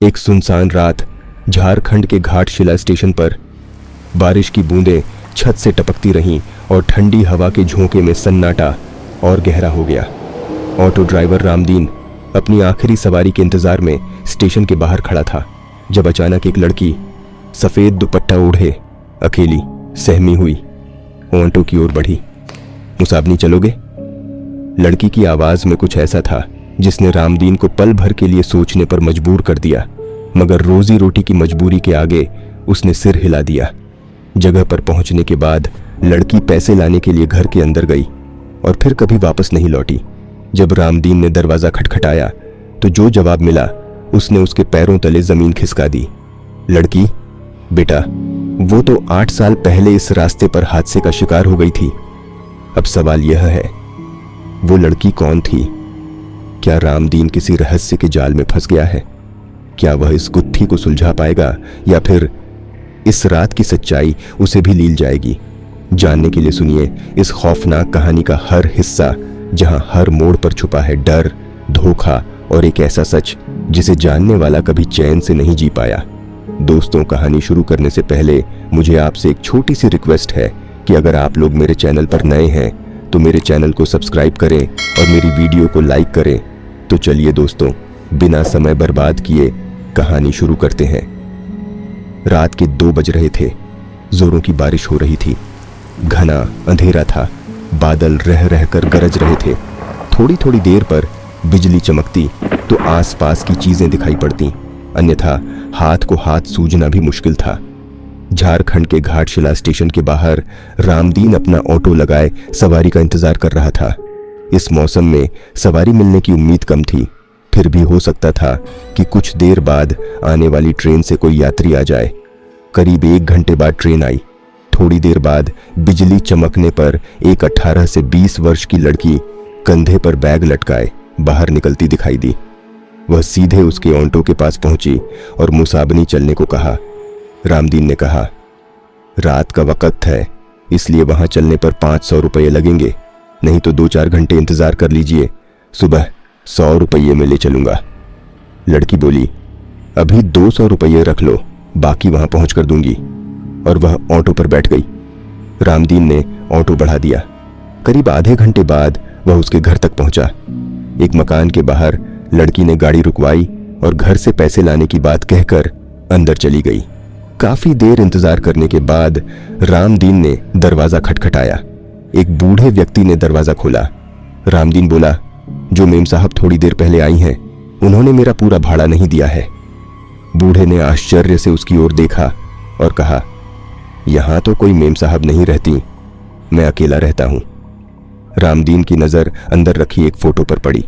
एक सुनसान रात झारखंड के घाटशिला स्टेशन पर बारिश की बूंदें छत से टपकती रहीं और ठंडी हवा के झोंके में सन्नाटा और गहरा हो गया। ऑटो ड्राइवर रामदीन अपनी आखिरी सवारी के इंतजार में स्टेशन के बाहर खड़ा था जब अचानक एक लड़की सफेद दुपट्टा ओढ़े अकेली सहमी हुई ऑटो की ओर बढ़ी। मुसाबनी चलोगे? लड़की की आवाज में कुछ ऐसा था जिसने रामदीन को पल भर के लिए सोचने पर मजबूर कर दिया, मगर रोजी रोटी की मजबूरी के आगे उसने सिर हिला दिया। जगह पर पहुंचने के बाद लड़की पैसे लाने के लिए घर के अंदर गई और फिर कभी वापस नहीं लौटी। जब रामदीन ने दरवाजा खटखटाया तो जो जवाब मिला उसने उसके पैरों तले जमीन खिसका दी। लड़की, बेटा, वो तो 8 साल पहले इस रास्ते पर हादसे का शिकार हो गई थी। अब सवाल यह है, वो लड़की कौन थी? क्या रामदीन किसी रहस्य के जाल में फंस गया है? क्या वह इस गुत्थी को सुलझा पाएगा या फिर इस रात की सच्चाई उसे भी लील जाएगी? जानने के लिए सुनिए इस खौफनाक कहानी का हर हिस्सा, जहां हर मोड़ पर छुपा है डर, धोखा और एक ऐसा सच जिसे जानने वाला कभी चैन से नहीं जी पाया। दोस्तों, कहानी शुरू करने से पहले मुझे आपसे एक छोटी सी रिक्वेस्ट है कि अगर आप लोग मेरे चैनल पर नए हैं तो मेरे चैनल को सब्सक्राइब करें और मेरी वीडियो को लाइक करें। तो चलिए दोस्तों, बिना समय बर्बाद किए कहानी शुरू करते हैं। रात के 2 बज रहे थे। जोरों की बारिश हो रही थी। घना अंधेरा था। बादल रह रहकर गरज रहे थे। थोड़ी थोड़ी देर पर बिजली चमकती तो आसपास की चीजें दिखाई पड़ती, अन्यथा हाथ को हाथ सूझना भी मुश्किल था। झारखंड के घाटशिला स्टेशन के बाहर रामदीन अपना ऑटो लगाए सवारी का इंतजार कर रहा था। इस मौसम में सवारी मिलने की उम्मीद कम थी, फिर भी हो सकता था कि कुछ देर बाद आने वाली ट्रेन से कोई यात्री आ जाए। करीब 1 घंटे बाद ट्रेन आई। थोड़ी देर बाद बिजली चमकने पर एक 18 से 20 वर्ष की लड़की कंधे पर बैग लटकाए बाहर निकलती दिखाई दी। वह सीधे उसके ऑटो के पास पहुंची और मुसाबनी चलने को कहा। रामदीन ने कहा, रात का वक्त है, इसलिए वहां चलने पर 500 रुपये लगेंगे, नहीं तो 2-4 घंटे इंतजार कर लीजिए, सुबह 100 रुपये में ले चलूंगा। लड़की बोली, अभी 200 रुपये रख लो, बाकी वहां पहुंचकर दूंगी, और वह ऑटो पर बैठ गई। रामदीन ने ऑटो बढ़ा दिया। करीब आधे घंटे बाद वह उसके घर तक पहुंचा। एक मकान के बाहर लड़की ने गाड़ी रुकवाई और घर से पैसे लाने की बात कहकर अंदर चली गई। काफी देर इंतजार करने के बाद रामदीन ने दरवाजा खटखटाया। एक बूढ़े व्यक्ति ने दरवाजा खोला। रामदीन बोला, जो मेम साहब थोड़ी देर पहले आई हैं, उन्होंने मेरा पूरा भाड़ा नहीं दिया है। बूढ़े ने आश्चर्य से उसकी ओर देखा और कहा, यहां तो कोई मेम साहब नहीं रहती, मैं अकेला रहता हूं। रामदीन की नजर अंदर रखी एक फोटो पर पड़ी।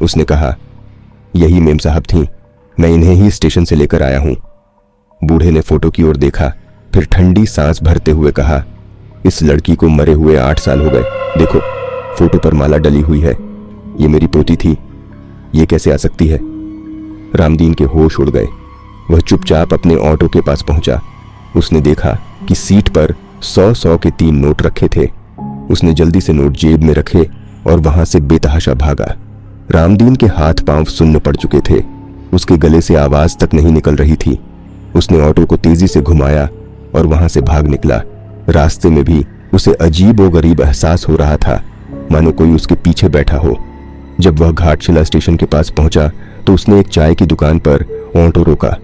उसने कहा, यही मेम साहब थीं, मैं इन्हें ही स्टेशन से लेकर आया हूं। बूढ़े ने फोटो की ओर देखा, फिर ठंडी सांस भरते हुए कहा, इस लड़की को मरे हुए 8 साल हो गए। देखो, फोटो पर माला डली हुई है, ये मेरी पोती थी, ये कैसे आ सकती है? रामदीन के होश उड़ गए। वह चुपचाप अपने ऑटो के पास पहुंचा। उसने देखा कि सीट पर 100-100 के 3 नोट रखे थे। उसने जल्दी से नोट जेब में रखे और वहां से बेतहाशा भागा। रामदीन के हाथ पांव सुन्न पड़ चुके थे। उसके गले से आवाज तक नहीं निकल रही थी। उसने ऑटो को तेजी से घुमाया और वहां से भाग निकला। रास्ते में भी उसे अजीब और गरीब एहसास हो रहा था, मानो कोई उसके पीछे बैठा हो। जब वह घाटशिला स्टेशन के पास पहुंचा तो उसने एक चाय की दुकान पर ऑटो रोका।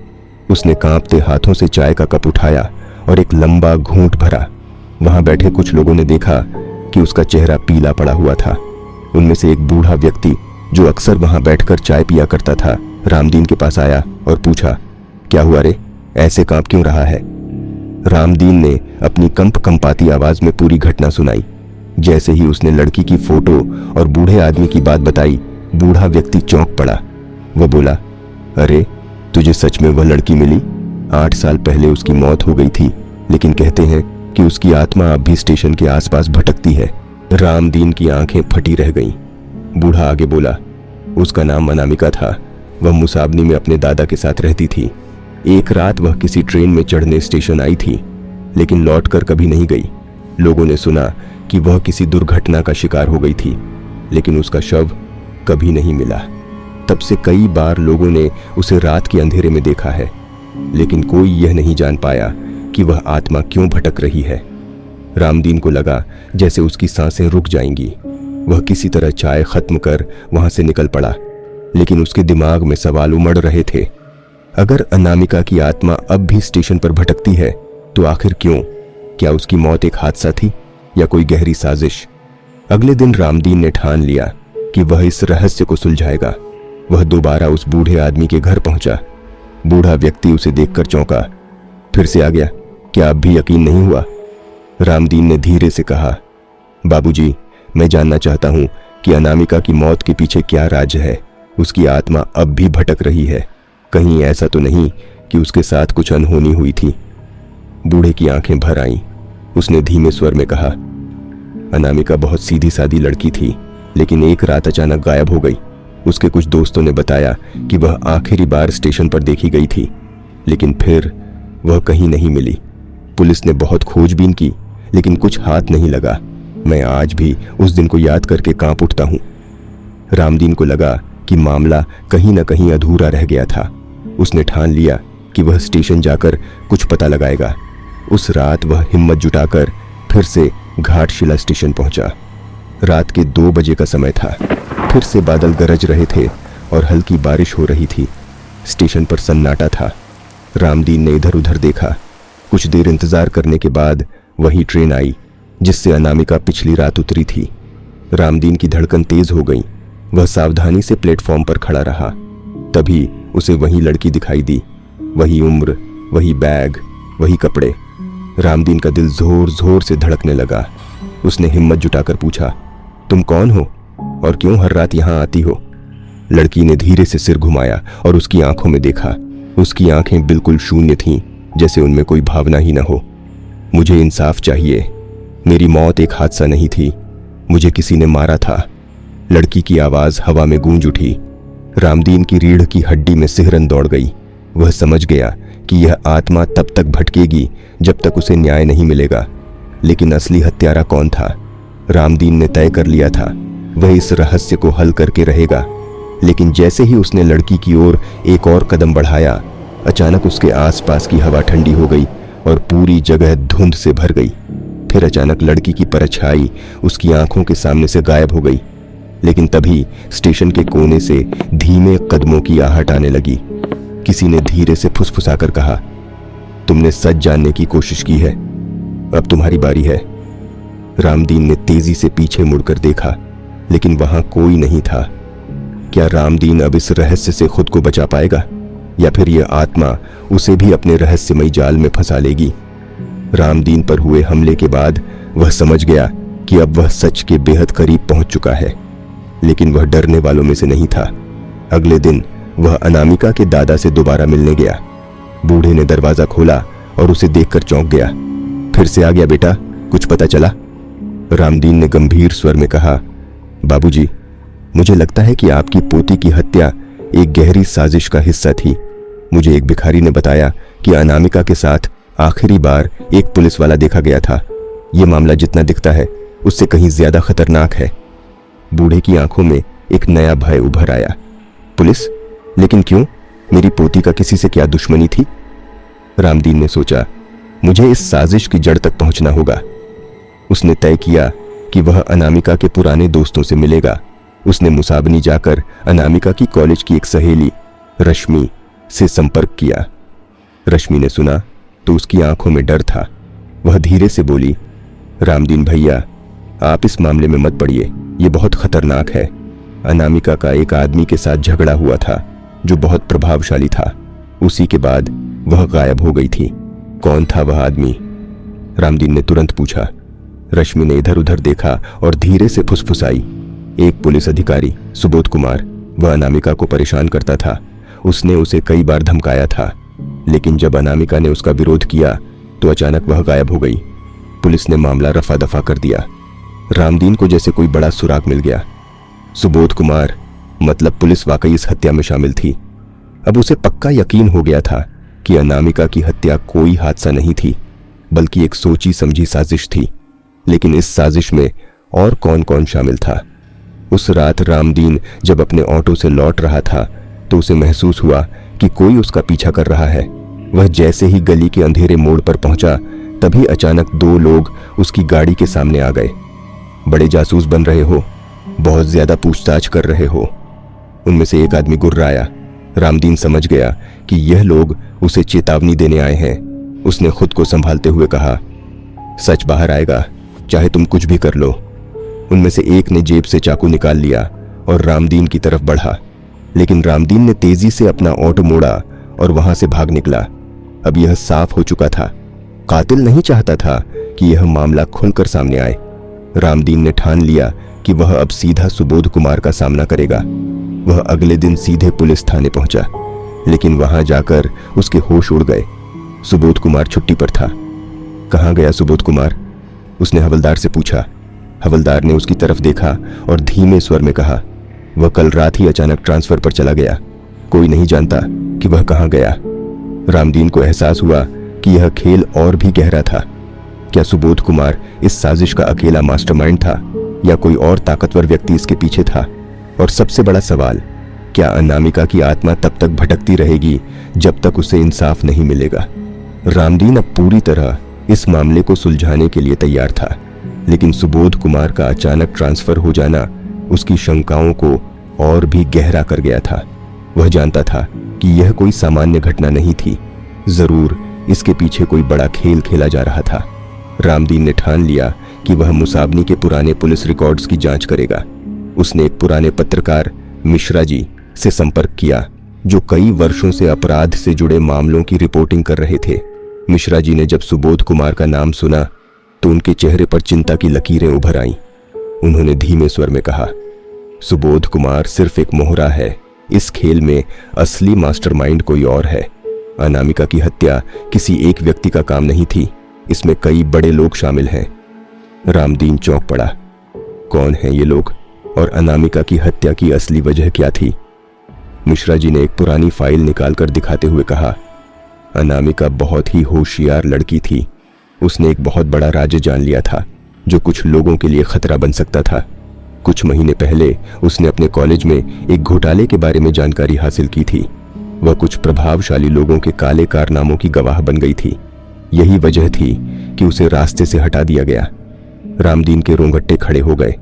उसने कांपते हाथों से चाय का कप उठाया और एक लंबा घूंट भरा। वहां बैठे कुछ लोगों ने देखा कि उसका चेहरा पीला पड़ा हुआ था। उनमें से एक बूढ़ा व्यक्ति जो अक्सर वहां बैठकर चाय पिया करता था, रामदीन के पास आया और पूछा, क्या हुआ रे, ऐसे कांप क्यों रहा है? रामदीन ने अपनी कंपाती आवाज में पूरी घटना सुनाई। जैसे ही उसने लड़की की फोटो और बूढ़े आदमी की बात बताई, बूढ़ा व्यक्ति चौंक पड़ा। वह बोला, अरे, तुझे सच में वह लड़की मिली? 8 साल पहले उसकी मौत हो गई थी, लेकिन कहते हैं कि उसकी आत्मा अब भी स्टेशन के आसपास भटकती है। रामदीन की आंखें फटी रह गईं। बूढ़ा आगे बोला, उसका नाम अनामिका था। वह मुसाबनी में अपने दादा के साथ रहती थी। एक रात वह किसी ट्रेन में चढ़ने स्टेशन आई थी, लेकिन लौटकर कभी नहीं गई। लोगों ने सुना कि वह किसी दुर्घटना का शिकार हो गई थी, लेकिन उसका शव कभी नहीं मिला। तब से कई बार लोगों ने उसे रात के अंधेरे में देखा है, लेकिन कोई यह नहीं जान पाया कि वह आत्मा क्यों भटक रही है। रामदीन को लगा जैसे उसकी सांसें रुक जाएंगी। वह किसी तरह चाय खत्म कर वहां से निकल पड़ा, लेकिन उसके दिमाग में सवाल उमड़ रहे थे। अगर अनामिका की आत्मा अब भी स्टेशन पर भटकती है तो आखिर क्यों? क्या उसकी मौत एक हादसा थी या कोई गहरी साजिश? अगले दिन रामदीन ने ठान लिया कि वह इस रहस्य को सुलझाएगा। वह दोबारा उस बूढ़े आदमी के घर पहुंचा। बूढ़ा व्यक्ति उसे देखकर चौंका। फिर से आ गया? क्या अब भी यकीन नहीं हुआ? रामदीन ने धीरे से कहा, बाबूजी, मैं जानना चाहता हूं कि अनामिका की मौत के पीछे क्या राज है। उसकी आत्मा अब भी भटक रही है। कहीं ऐसा तो नहीं कि उसके साथ कुछ अनहोनी हुई थी? बूढ़े की आंखें भर आईं। उसने धीमे स्वर में कहा, अनामिका बहुत सीधी सादी लड़की थी, लेकिन एक रात अचानक गायब हो गई। उसके कुछ दोस्तों ने बताया कि वह आखिरी बार स्टेशन पर देखी गई थी, लेकिन फिर वह कहीं नहीं मिली। पुलिस ने बहुत खोजबीन की, लेकिन कुछ हाथ नहीं लगा। मैं आज भी उस दिन को याद करके कांप उठता हूं। रामदीन को लगा कि मामला कहीं ना कहीं अधूरा रह गया था। उसने ठान लिया कि वह स्टेशन जाकर कुछ पता लगाएगा। उस रात वह हिम्मत जुटाकर फिर से घाटशिला स्टेशन पहुंचा। रात के 2 बजे का समय था। फिर से बादल गरज रहे थे और हल्की बारिश हो रही थी। स्टेशन पर सन्नाटा था। रामदीन ने इधर उधर देखा। कुछ देर इंतजार करने के बाद वही ट्रेन आई जिससे अनामिका पिछली रात उतरी थी। रामदीन की धड़कन तेज हो गई। वह सावधानी से प्लेटफॉर्म पर खड़ा रहा। तभी उसे वही लड़की दिखाई दी। वही उम्र, वही बैग, वही कपड़े। रामदीन का दिल जोर जोर से धड़कने लगा। उसने हिम्मत जुटाकर पूछा, तुम कौन हो और क्यों हर रात यहां आती हो? लड़की ने धीरे से सिर घुमाया और उसकी आंखों में देखा। उसकी आंखें बिल्कुल शून्य थीं, जैसे उनमें कोई भावना ही न हो। मुझे इंसाफ चाहिए। मेरी मौत एक हादसा नहीं थी। मुझे किसी ने मारा था। लड़की की आवाज हवा में गूंज उठी। रामदीन की रीढ़ की हड्डी में सिहरन दौड़ गई। वह समझ गया कि यह आत्मा तब तक भटकेगी जब तक उसे न्याय नहीं मिलेगा। लेकिन असली हत्यारा कौन था? रामदीन ने तय कर लिया था, वह इस रहस्य को हल करके रहेगा। लेकिन जैसे ही उसने लड़की की ओर एक और कदम बढ़ाया, अचानक उसके आसपास की हवा ठंडी हो गई और पूरी जगह धुंध से भर गई। फिर अचानक लड़की की परछाई उसकी आंखों के सामने से गायब हो गई। लेकिन तभी स्टेशन के कोने से धीमे कदमों की आहट आने लगी। किसी ने धीरे से फुसफुसाकर कहा, तुमने सच जानने की कोशिश की है, अब तुम्हारी बारी है। रामदीन ने तेजी से पीछे मुड़कर देखा, लेकिन वहां कोई नहीं था। क्या रामदीन अब इस रहस्य से खुद को बचा पाएगा, या फिर यह आत्मा उसे भी अपने रहस्यमयी जाल में फंसा लेगी? रामदीन पर हुए हमले के बाद वह समझ गया कि अब वह सच के बेहद करीब पहुंच चुका है, लेकिन वह डरने वालों में से नहीं था। अगले दिन वह अनामिका के दादा से दोबारा मिलने गया। बूढ़े ने दरवाजा खोला और उसे देखकर चौंक गया। फिर से आ गया बेटा, कुछ पता चला? रामदीन ने गंभीर स्वर में कहा, बाबूजी, मुझे लगता है कि आपकी पोती की हत्या एक गहरी साजिश का हिस्सा थी। मुझे एक भिखारी ने बताया कि अनामिका के साथ आखिरी बार एक पुलिस वाला देखा गया था। यह मामला जितना दिखता है उससे कहीं ज्यादा खतरनाक है। बूढ़े की आंखों में एक नया भय उभर आया। पुलिस? लेकिन क्यों? मेरी पोती का किसी से क्या दुश्मनी थी? रामदीन ने सोचा, मुझे इस साजिश की जड़ तक पहुंचना होगा। उसने तय किया कि वह अनामिका के पुराने दोस्तों से मिलेगा। उसने मुसाबनी जाकर अनामिका की कॉलेज की एक सहेली रश्मि से संपर्क किया। रश्मि ने सुना तो उसकी आंखों में डर था। वह धीरे से बोली, रामदीन भैया, आप इस मामले में मत पड़िए, ये बहुत खतरनाक है। अनामिका का एक आदमी के साथ झगड़ा हुआ था जो बहुत प्रभावशाली था। उसी के बाद वह गायब हो गई थी। कौन था वह आदमी? रामदीन ने तुरंत पूछा। रश्मि ने इधर उधर देखा और धीरे से फुसफुसाई, एक पुलिस अधिकारी, सुबोध कुमार। वह अनामिका को परेशान करता था। उसने उसे कई बार धमकाया था, लेकिन जब अनामिका ने उसका विरोध किया तो अचानक वह गायब हो गई। पुलिस ने मामला रफा दफा कर दिया। रामदीन को जैसे कोई बड़ा सुराग मिल गया। सुबोध कुमार, मतलब पुलिस वाकई इस हत्या में शामिल थी। अब उसे पक्का यकीन हो गया था कि अनामिका की हत्या कोई हादसा नहीं थी, बल्कि एक सोची समझी साजिश थी। लेकिन इस साजिश में और कौन कौन शामिल था? उस रात रामदीन जब अपने ऑटो से लौट रहा था तो उसे महसूस हुआ कि कोई उसका पीछा कर रहा है। वह जैसे ही गली के अंधेरे मोड़ पर पहुंचा तभी अचानक दो लोग उसकी गाड़ी के सामने आ गए। बड़े जासूस बन रहे हो, बहुत ज्यादा पूछताछ कर रहे हो, उनमें से एक आदमी गुर्राया। रामदीन समझ गया कि यह लोग उसे चेतावनी देने आए हैं। उसने खुद को संभालते हुए कहा, सच बाहर आएगा, चाहे तुम कुछ भी कर लो। उनमें से एक ने जेब से चाकू निकाल लिया और रामदीन की तरफ बढ़ा, लेकिन रामदीन ने तेजी से अपना ऑटो मोड़ा और वहां से भाग निकला। अब यह साफ हो चुका था, कातिल नहीं चाहता था कि यह मामला खुलकर सामने आए। रामदीन ने ठान लिया कि वह अब सीधा सुबोध कुमार का सामना करेगा। वह अगले दिन सीधे पुलिस थाने पहुंचा, लेकिन वहां जाकर उसके होश उड़ गए। सुबोध कुमार छुट्टी पर था। कहाँ गया सुबोध कुमार? उसने हवलदार से पूछा। हवलदार ने उसकी तरफ देखा और धीमे स्वर में कहा, वह कल रात ही अचानक ट्रांसफर पर चला गया, कोई नहीं जानता कि वह कहाँ गया। रामदीन को एहसास हुआ कि यह खेल और भी गहरा था। क्या सुबोध कुमार इस साजिश का अकेला मास्टरमाइंड था या कोई और ताकतवर व्यक्ति इसके पीछे था? और सबसे बड़ा सवाल, क्या अनामिका की आत्मा तब तक भटकती रहेगी जब तक उसे इंसाफ नहीं मिलेगा? रामदीन अब पूरी तरह इस मामले को सुलझाने के लिए तैयार था, लेकिन सुबोध कुमार का अचानक ट्रांसफर हो जाना उसकी शंकाओं को और भी गहरा कर गया था। वह जानता था कि यह कोई सामान्य घटना नहीं थी, जरूर इसके पीछे कोई बड़ा खेल खेला जा रहा था। रामदीन ने ठान लिया कि वह मुसाबनी के पुराने पुलिस रिकॉर्ड्स की जांच करेगा। उसने एक पुराने पत्रकार मिश्रा जी से संपर्क किया, जो कई वर्षों से अपराध से जुड़े मामलों की रिपोर्टिंग कर रहे थे। मिश्रा जी ने जब सुबोध कुमार का नाम सुना तो उनके चेहरे पर चिंता की लकीरें उभर आईं। उन्होंने धीमे स्वर में कहा, सुबोध कुमार सिर्फ एक मोहरा है, इस खेल में असली मास्टरमाइंड कोई और है। अनामिका की हत्या किसी एक व्यक्ति का काम नहीं थी, इसमें कई बड़े लोग शामिल हैं। रामदीन चौंक पड़ा। कौन हैं ये लोग और अनामिका की हत्या की असली वजह क्या थी? मिश्रा जी ने एक पुरानी फाइल निकालकर दिखाते हुए कहा, अनामिका बहुत ही होशियार लड़की थी। उसने एक बहुत बड़ा राज जान लिया था जो कुछ लोगों के लिए खतरा बन सकता था। कुछ महीने पहले उसने अपने कॉलेज में एक घोटाले के बारे में जानकारी हासिल की थी। वह कुछ प्रभावशाली लोगों के काले कारनामों की गवाह बन गई थी। यही वजह थी कि उसे रास्ते से हटा दिया गया। रामदीन के रोंगटे खड़े हो गए।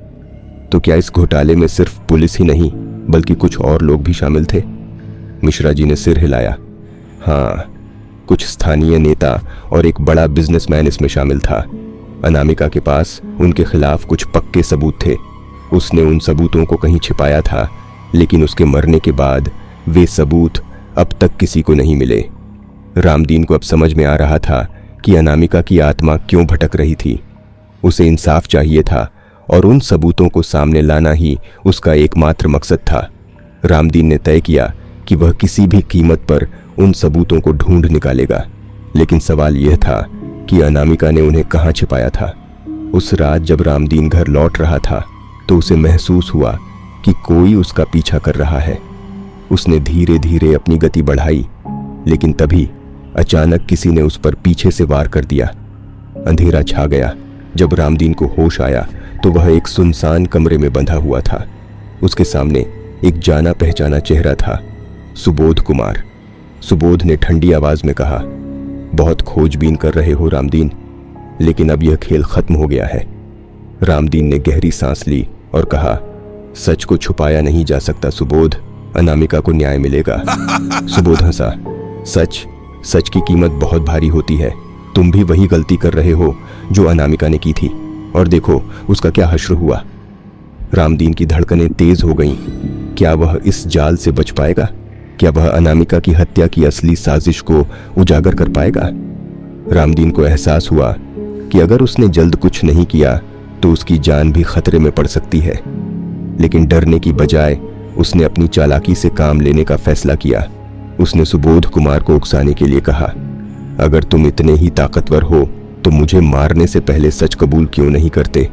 तो क्या इस घोटाले में सिर्फ पुलिस ही नहीं बल्कि कुछ और लोग भी शामिल थे? मिश्रा जी ने सिर हिलाया। हाँ, कुछ स्थानीय नेता और एक बड़ा बिजनेसमैन इसमें शामिल था। अनामिका के पास उनके खिलाफ कुछ पक्के सबूत थे। उसने उन सबूतों को कहीं छिपाया था, लेकिन उसके मरने के बाद वे सबूत अब तक किसी को नहीं मिले। रामदीन को अब समझ में आ रहा था कि अनामिका की आत्मा क्यों भटक रही थी। उसे इंसाफ चाहिए था और उन सबूतों को सामने लाना ही उसका एकमात्र मकसद था। रामदीन ने तय किया कि वह किसी भी कीमत पर उन सबूतों को ढूंढ निकालेगा, लेकिन सवाल यह था कि अनामिका ने उन्हें कहाँ छिपाया था। उस रात जब रामदीन घर लौट रहा था तो उसे महसूस हुआ कि कोई उसका पीछा कर रहा है। उसने धीरे धीरे अपनी गति बढ़ाई, लेकिन तभी अचानक किसी ने उस पर पीछे से वार कर दिया। अंधेरा छा गया। जब रामदीन को होश आया तो वह एक सुनसान कमरे में बंधा हुआ था। उसके सामने एक जाना पहचाना चेहरा था, सुबोध कुमार। सुबोध ने ठंडी आवाज में कहा, बहुत खोजबीन कर रहे हो रामदीन, लेकिन अब यह खेल खत्म हो गया है। रामदीन ने गहरी सांस ली और कहा, सच को छुपाया नहीं जा सकता सुबोध, अनामिका को न्याय मिलेगा। सुबोध हंसा। सच की कीमत बहुत भारी होती है। तुम भी वही गलती कर रहे हो जो अनामिका ने की थी, और देखो उसका क्या हश्र हुआ। रामदीन की धड़कनें तेज हो गईं। क्या वह इस जाल से बच पाएगा? क्या वह अनामिका की हत्या की असली साजिश को उजागर कर पाएगा? रामदीन को एहसास हुआ कि अगर उसने जल्द कुछ नहीं किया तो उसकी जान भी खतरे में पड़ सकती है। लेकिन डरने की बजाय उसने अपनी चालाकी से काम लेने का फैसला किया। उसने सुबोध कुमार को उकसाने के लिए कहा, अगर तुम इतने ही ताकतवर हो तो मुझे मारने से पहले सच कबूल क्यों नहीं करते?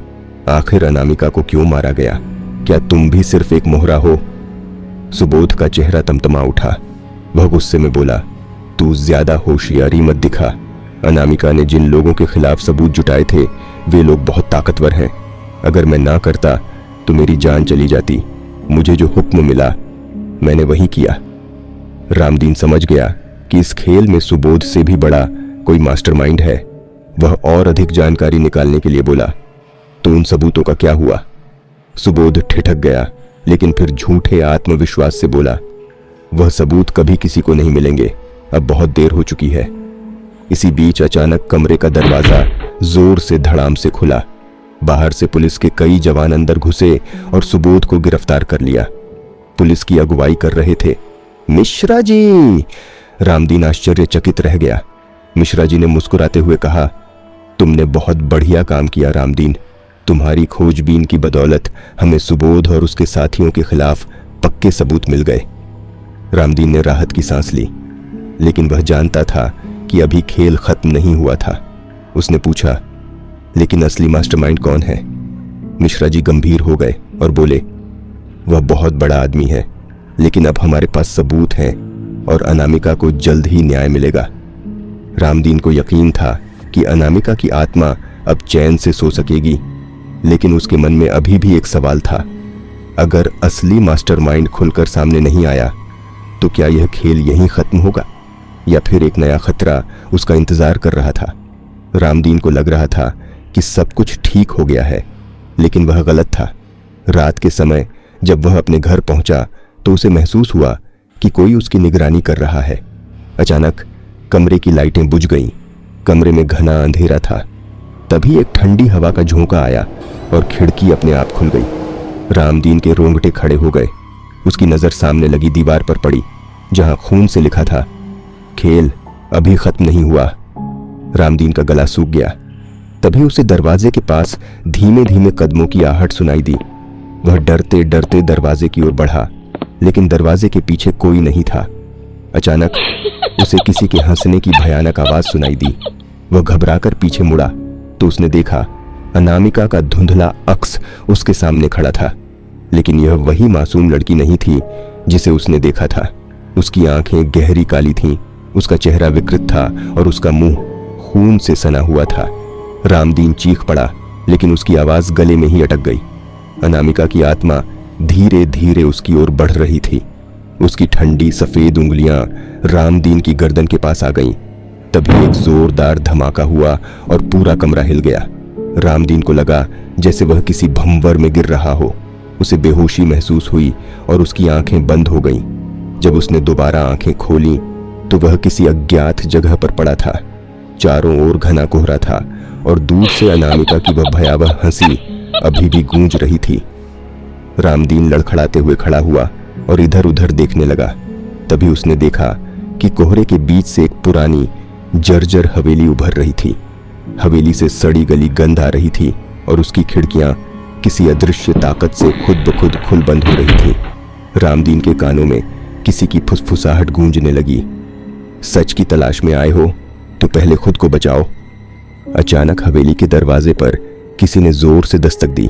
आखिर अनामिका को क्यों मारा गया? क्या तुम भी सिर्फ एक मोहरा हो? सुबोध का चेहरा तमतमा उठा। वह गुस्से में बोला, तू ज्यादा होशियारी मत दिखा। अनामिका ने जिन लोगों के खिलाफ सबूत जुटाए थे वे लोग बहुत ताकतवर हैं। अगर मैं ना करता तो मेरी जान चली जाती। मुझे जो हुक्म मिला मैंने वही किया। रामदीन समझ गया कि इस खेल में सुबोध से भी बड़ा कोई मास्टरमाइंड है। वह और अधिक जानकारी निकालने के लिए बोला, तो उन सबूतों का क्या हुआ? सुबोध ठिठक गया, लेकिन फिर झूठे आत्मविश्वास से बोला, वह सबूत कभी किसी को नहीं मिलेंगे, अब बहुत देर हो चुकी है। इसी बीच अचानक कमरे का दरवाजा जोर से धड़ाम से खुला। बाहर से पुलिस के कई जवान अंदर घुसे और सुबोध को गिरफ्तार कर लिया। पुलिस की अगुवाई कर रहे थे मिश्रा जी। रामदीन आश्चर्यचकित रह गया। मिश्रा जी ने मुस्कुराते हुए कहा, तुमने बहुत बढ़िया काम किया रामदीन। तुम्हारी खोजबीन की बदौलत हमें सुबोध और उसके साथियों के खिलाफ पक्के सबूत मिल गए। रामदीन ने राहत की सांस ली, लेकिन वह जानता था कि अभी खेल खत्म नहीं हुआ था। उसने पूछा, लेकिन असली मास्टरमाइंड कौन है? मिश्रा जी गंभीर हो गए और बोले, वह बहुत बड़ा आदमी है, लेकिन अब हमारे पास सबूत हैं और अनामिका को जल्द ही न्याय मिलेगा। रामदीन को यकीन था कि अनामिका की आत्मा अब चैन से सो सकेगी, लेकिन उसके मन में अभी भी एक सवाल था, अगर असली मास्टरमाइंड खुलकर सामने नहीं आया तो क्या यह खेल यहीं खत्म होगा या फिर एक नया खतरा उसका इंतजार कर रहा था? रामदीन को लग रहा था कि सब कुछ ठीक हो गया है, लेकिन वह गलत था। रात के समय जब वह अपने घर पहुंचा तो उसे महसूस हुआ कि कोई उसकी निगरानी कर रहा है। अचानक कमरे की लाइटें बुझ गईं। कमरे में घना अंधेरा था। तभी एक ठंडी हवा का झोंका आया और खिड़की अपने आप खुल गई। रामदीन के रोंगटे खड़े हो गए। उसकी नजर सामने लगी दीवार पर पड़ी, जहां खून से लिखा था, खेल अभी खत्म नहीं हुआ। रामदीन का गला सूख गया। तभी उसे दरवाजे के पास धीमे धीमे कदमों की आहट सुनाई दी। वह डरते डरते दरवाजे की ओर बढ़ा, लेकिन दरवाजे के पीछे कोई नहीं था। अचानक उसे किसी के हंसने की भयानक आवाज सुनाई दी। वह घबराकर पीछे मुड़ा तो उसने देखा अनामिका का धुंधला अक्स उसके सामने खड़ा था, लेकिन यह वही मासूम लड़की नहीं थी जिसे उसने देखा था। उसकी आंखें गहरी काली थीं, उसका चेहरा विकृत था और उसका मुंह खून से सना हुआ था। रामदीन चीख पड़ा, लेकिन उसकी आवाज गले में ही अटक गई। अनामिका की आत्मा धीरे धीरे उसकी ओर बढ़ रही थी। उसकी ठंडी सफेद उंगलियां रामदीन की गर्दन के पास आ गईं। तभी एक जोरदार धमाका हुआ और पूरा कमरा हिल गया। रामदीन को लगा जैसे वह किसी भंवर में गिर रहा हो। उसे बेहोशी महसूस हुई और उसकी आंखें बंद हो गईं। जब उसने दोबारा आंखें खोलीं तो वह किसी अज्ञात जगह पर पड़ा था। चारों ओर घना कोहरा था और दूर से अनामिका की वह भयावह हंसी अभी भी गूंज रही थी। रामदीन लड़खड़ाते हुए खड़ा हुआ और इधर उधर देखने लगा। तभी उसने देखा कि कोहरे के बीच से एक पुरानी जर्जर हवेली उभर रही थी। हवेली से सड़ी गली गंध आ रही थी और उसकी खिड़कियां किसी अदृश्य ताकत से खुद ब खुद खुल बंद हो रही थी। रामदीन के कानों में किसी की फुसफुसाहट गूंजने लगी, सच की तलाश में आए हो तो पहले खुद को बचाओ। अचानक हवेली के दरवाजे पर किसी ने जोर से दस्तक दी।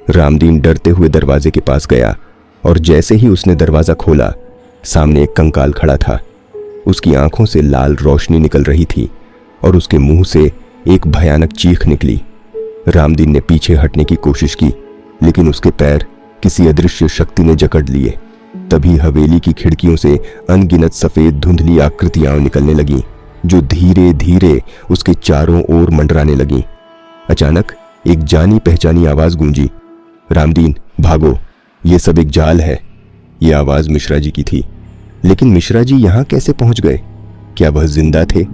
रामदीन डरते हुए दरवाजे के पास गया और जैसे ही उसने दरवाजा खोला, सामने एक कंकाल खड़ा था। उसकी आंखों से लाल रोशनी निकल रही थी और उसके मुंह से एक भयानक चीख निकली। रामदीन ने पीछे हटने की कोशिश की, लेकिन उसके पैर किसी अदृश्य शक्ति ने जकड़ लिए। तभी हवेली की खिड़कियों से अनगिनत सफेद धुंधली आकृतियां निकलने लगीं, जो धीरे धीरे उसके चारों ओर मंडराने लगीं। अचानक एक जानी पहचानी आवाज गूंजी, रामदीन भागो, ये सब एक जाल है। यह आवाज मिश्रा जी की थी। लेकिन मिश्रा जी यहां कैसे पहुंच गए? क्या वह जिंदा थे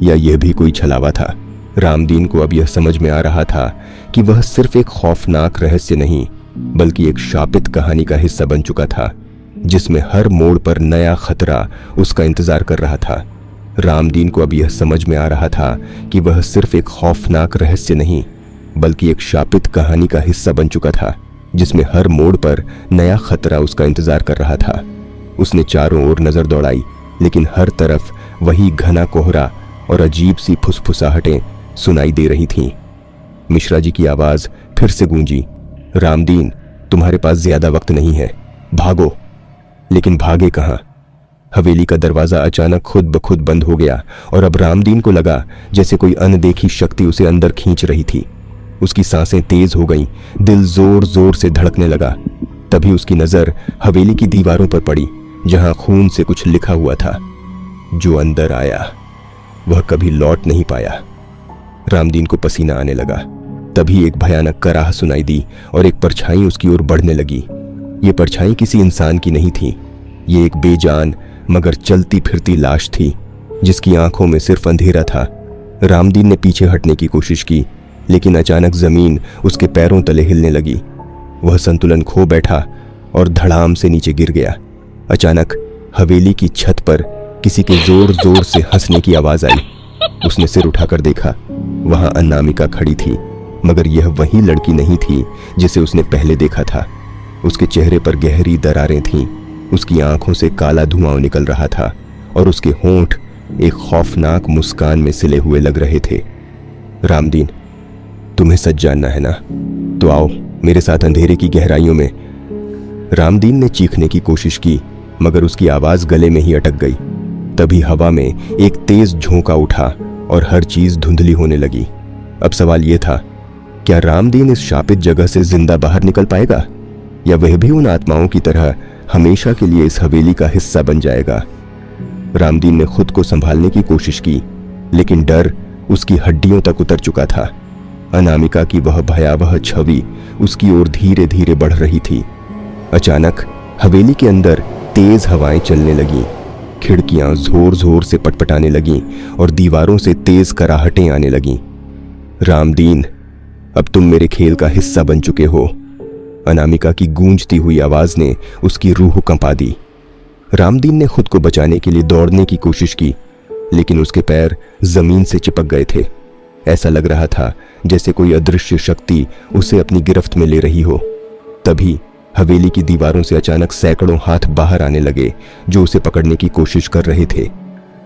या यह भी कोई छलावा था? रामदीन को अब यह समझ में आ रहा था कि वह सिर्फ एक खौफनाक रहस्य नहीं, बल्कि एक शापित कहानी का हिस्सा बन चुका था, जिसमें हर मोड़ पर नया खतरा उसका इंतजार कर रहा था। रामदीन को अब यह समझ में आ रहा था कि वह सिर्फ एक खौफनाक रहस्य नहीं, बल्कि एक शापित कहानी का हिस्सा बन चुका था, जिसमें हर मोड़ पर नया खतरा उसका इंतजार कर रहा था। उसने चारों ओर नजर दौड़ाई, लेकिन हर तरफ वही घना कोहरा और अजीब सी फुसफुसाहटें सुनाई दे रही थीं। मिश्रा जी की आवाज फिर से गूंजी, रामदीन तुम्हारे पास ज्यादा वक्त नहीं है, भागो। लेकिन भागे कहां? हवेली का दरवाजा अचानक खुद ब खुद बंद हो गया और अब रामदीन को लगा जैसे कोई अनदेखी शक्ति उसे अंदर खींच रही थी। उसकी सांसें तेज हो गईं, दिल जोर जोर से धड़कने लगा। तभी उसकी नजर हवेली की दीवारों पर पड़ी, जहां खून से कुछ लिखा हुआ था, जो अंदर आया वह कभी लौट नहीं पाया। रामदीन को पसीना आने लगा। तभी एक भयानक कराह सुनाई दी और एक परछाई उसकी ओर बढ़ने लगी। ये परछाई किसी इंसान की नहीं थी, ये एक बेजान मगर चलती फिरती लाश थी, जिसकी आंखों में सिर्फ अंधेरा था। रामदीन ने पीछे हटने की कोशिश की, लेकिन अचानक जमीन उसके पैरों तले हिलने लगी। वह संतुलन खो बैठा और धड़ाम से नीचे गिर गया। अचानक हवेली की छत पर किसी के जोर जोर से हंसने की आवाज आई। उसने सिर उठाकर देखा, वहां अनामिका खड़ी थी, मगर यह वही लड़की नहीं थी जिसे उसने पहले देखा था। उसके चेहरे पर गहरी दरारें थीं, उसकी आंखों से काला धुआं निकल रहा था और उसके होंठ एक खौफनाक मुस्कान में सिले हुए लग रहे थे। रामदीन, तुम्हें सच जानना है ना? तो आओ मेरे साथ अंधेरे की गहराइयों में। रामदीन ने चीखने की कोशिश की, मगर उसकी आवाज गले में ही अटक गई। तभी हवा में एक तेज झोंका उठा और हर चीज धुंधली होने लगी। अब सवाल यह था, क्या रामदीन इस शापित जगह से जिंदा बाहर निकल पाएगा, या वह भी उन आत्माओं की तरह हमेशा के लिए इस हवेली का हिस्सा बन जाएगा? रामदीन ने खुद को संभालने की कोशिश की, लेकिन डर उसकी हड्डियों तक उतर चुका था। अनामिका की वह भयावह छवि उसकी ओर धीरे धीरे बढ़ रही थी। अचानक हवेली के अंदर तेज हवाएं चलने लगीं, खिड़कियां जोर जोर से पटपटाने लगीं और दीवारों से तेज कराहटें आने लगीं। रामदीन, अब तुम मेरे खेल का हिस्सा बन चुके हो। अनामिका की गूंजती हुई आवाज ने उसकी रूह कंपा दी। रामदीन ने खुद को बचाने के लिए दौड़ने की कोशिश की, लेकिन उसके पैर जमीन से चिपक गए थे। ऐसा लग रहा था जैसे कोई अदृश्य शक्ति उसे अपनी गिरफ्त में ले रही हो। तभी हवेली की दीवारों से अचानक सैकड़ों हाथ बाहर आने लगे, जो उसे पकड़ने की कोशिश कर रहे थे।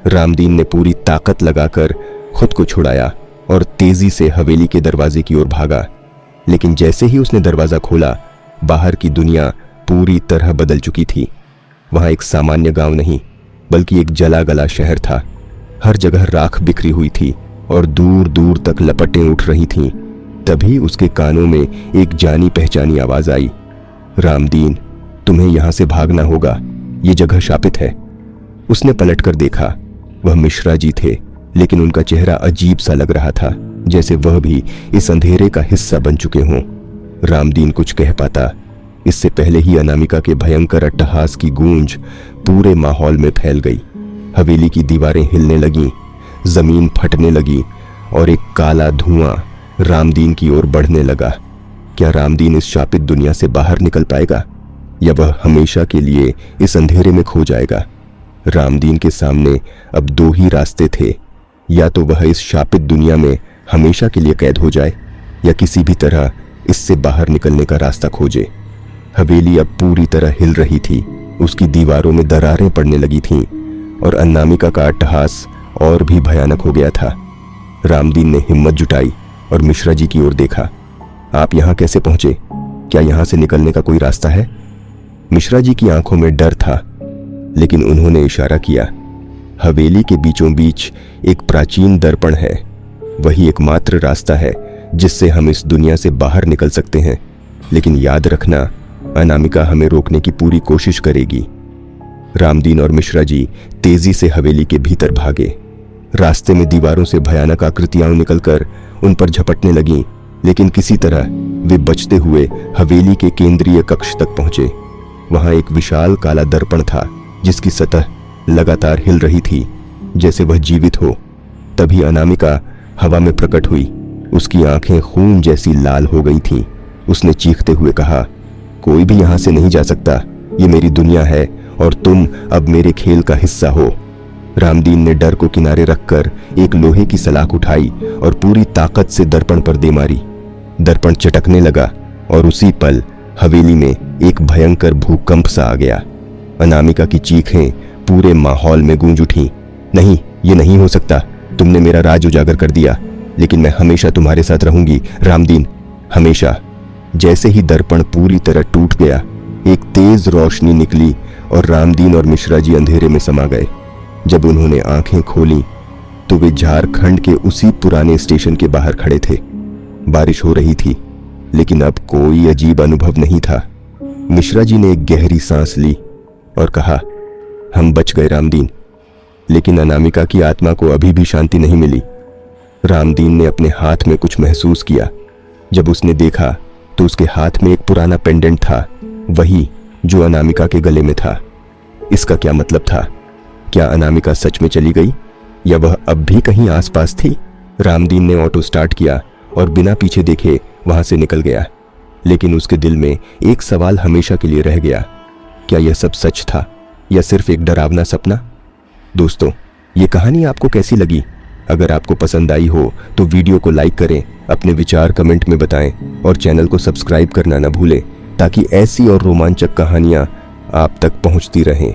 रामदीन ने पूरी ताकत लगाकर खुद को छुड़ाया और तेजी से हवेली के दरवाजे की ओर भागा। लेकिन जैसे ही उसने दरवाजा खोला, बाहर की दुनिया पूरी तरह बदल चुकी थी। वहां एक सामान्य गांव नहीं, बल्कि एक जला गला शहर था। हर जगह राख बिखरी हुई थी और दूर दूर तक लपटें उठ रही थीं। तभी उसके कानों में एक जानी पहचानी आवाज आई, रामदीन, तुम्हें यहां से भागना होगा, ये जगह शापित है। उसने पलटकर देखा, वह मिश्रा जी थे, लेकिन उनका चेहरा अजीब सा लग रहा था, जैसे वह भी इस अंधेरे का हिस्सा बन चुके हों। रामदीन कुछ कह पाता, इससे पहले ही अनामिका के भयंकर अट्टहास की गूंज पूरे माहौल में फैल गई। हवेली की दीवारें हिलने लगीं, जमीन फटने लगी और एक काला धुआं रामदीन की ओर बढ़ने लगा। क्या रामदीन इस शापित दुनिया से बाहर निकल पाएगा, या वह हमेशा के लिए इस अंधेरे में खो जाएगा? रामदीन के सामने अब दो ही रास्ते थे, या तो वह इस शापित दुनिया में हमेशा के लिए कैद हो जाए, या किसी भी तरह इससे बाहर निकलने का रास्ता खोजे। हवेली अब पूरी तरह हिल रही थी, उसकी दीवारों में दरारें पड़ने लगी थीं और अनामिका का अट्टहास और भी भयानक हो गया था। रामदीन ने हिम्मत जुटाई और मिश्रा जी की ओर देखा। आप यहाँ कैसे पहुंचे? क्या यहाँ से निकलने का कोई रास्ता है? मिश्रा जी की आंखों में डर था, लेकिन उन्होंने इशारा किया। हवेली के बीचों बीच एक प्राचीन दर्पण है, वही एकमात्र रास्ता है जिससे हम इस दुनिया से बाहर निकल सकते हैं। लेकिन याद रखना, अनामिका हमें रोकने की पूरी कोशिश करेगी। रामदीन और मिश्रा जी तेजी से हवेली के भीतर भागे। रास्ते में दीवारों से भयानक आकृतियां निकलकर उन पर झपटने लगीं, लेकिन किसी तरह वे बचते हुए हवेली के केंद्रीय कक्ष तक पहुंचे। वहां एक विशाल काला दर्पण था, जिसकी सतह लगातार हिल रही थी, जैसे वह जीवित हो। तभी अनामिका हवा में प्रकट हुई। उसकी आंखें खून जैसी लाल हो गई थीं। उसने चीखते हुए कहा, कोई भी यहां से नहीं जा सकता, ये मेरी दुनिया है और तुम अब मेरे खेल का हिस्सा हो। रामदीन ने डर को किनारे रखकर एक लोहे की सलाख उठाई और पूरी ताकत से दर्पण पर दे मारी। दर्पण चटकने लगा और उसी पल हवेली में एक भयंकर भूकंप सा आ गया। अनामिका की चीखें पूरे माहौल में गूंज उठी। नहीं, ये नहीं हो सकता, तुमने मेरा राज उजागर कर दिया, लेकिन मैं हमेशा तुम्हारे साथ रहूंगी रामदीन, हमेशा। जैसे ही दर्पण पूरी तरह टूट गया, एक तेज रोशनी निकली और रामदीन और मिश्रा जी अंधेरे में समा गए। जब उन्होंने आंखें खोली तो वे झारखंड के उसी पुराने स्टेशन के बाहर खड़े थे। बारिश हो रही थी, लेकिन अब कोई अजीब अनुभव नहीं था। मिश्रा जी ने एक गहरी सांस ली और कहा, हम बच गए रामदीन। लेकिन अनामिका की आत्मा को अभी भी शांति नहीं मिली। रामदीन ने अपने हाथ में कुछ महसूस किया। जब उसने देखा तो उसके हाथ में एक पुराना पेंडेंट था, वही जो अनामिका के गले में था। इसका क्या मतलब था? क्या अनामिका सच में चली गई या वह अब भी कहीं आसपास थी? रामदीन ने ऑटो स्टार्ट किया और बिना पीछे देखे वहां से निकल गया। लेकिन उसके दिल में एक सवाल हमेशा के लिए रह गया, क्या यह सब सच था या सिर्फ एक डरावना सपना? दोस्तों, ये कहानी आपको कैसी लगी? अगर आपको पसंद आई हो तो वीडियो को लाइक करें, अपने विचार कमेंट में बताएं और चैनल को सब्सक्राइब करना न भूलें, ताकि ऐसी और रोमांचक कहानियां आप तक पहुंचती रहें।